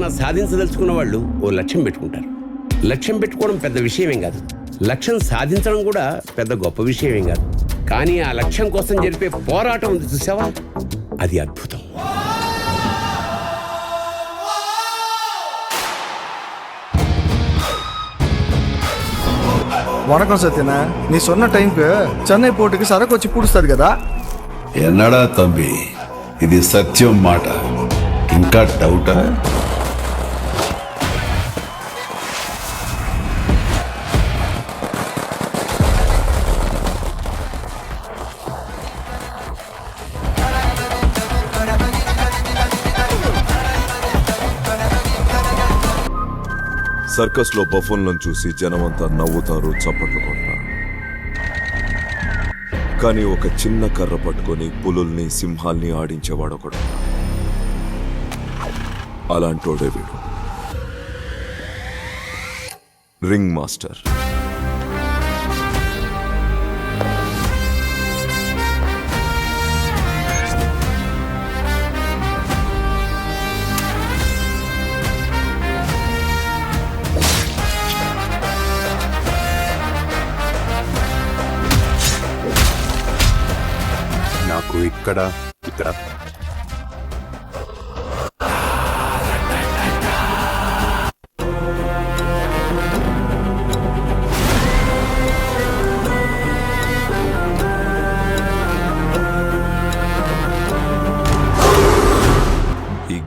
ఏదన్నా సాధించదలుచుకున్న వాళ్ళు ఓ లక్ష్యం పెట్టుకుంటారు. లక్ష్యం పెట్టుకోవడం పెద్ద విషయమేం కాదు, లక్ష్యం సాధించడం కూడా పెద్ద గొప్ప విషయమేం కాదు. కానీ ఆ లక్ష్యం కోసం జరిపే పోరాటం ఉంది చూసావా, అది అద్భుతం. வணக்கம் சத்யனா, நீ சொன்ன டைம்க்கு சென்னை போர்ட்டுக்கு சரக்கு வச்சு பூடுస్తారు కదా. ఎన్నడా తంబి, ఇది సత్యం మాట, ఇంకా డౌటా? సర్కస్ లో బఫోన్లను చూసి జనమంతా నవ్వుతారు, చప్పట్లు కొడతారు. కానీ ఒక చిన్న కర్ర పట్టుకొని పులుల్ని సింహాల్ని ఆడించేవాడొకడు. అలాంటోడే వీడు, రింగ్ మాస్టర్. నాకు ఇక్కడ ఈ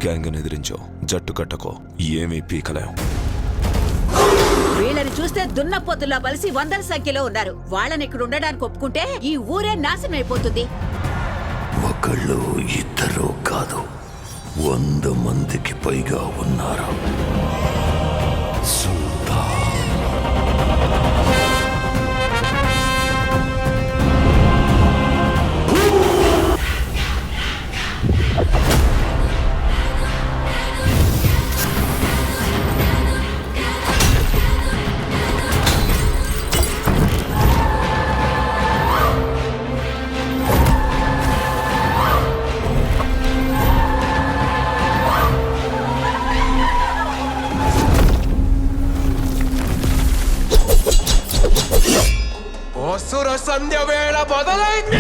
గ్యాంగ్ ఎదిరించో, జట్టు కట్టకో, ఏమీ పీకలేం. వీళ్ళని చూస్తే దున్నపోతుల్లా కలిసి వందల సంఖ్యలో ఉన్నారు. వాళ్ళని ఇక్కడ ఉండడానికి ఒప్పుకుంటే ఈ ఊరే నాశనం అయిపోతుంది. ఒకళ్ళు ఇద్దరు కాదు, 100 మందికి పైగా ఉన్నారు. సంధ్య వేళ మొదలైంది.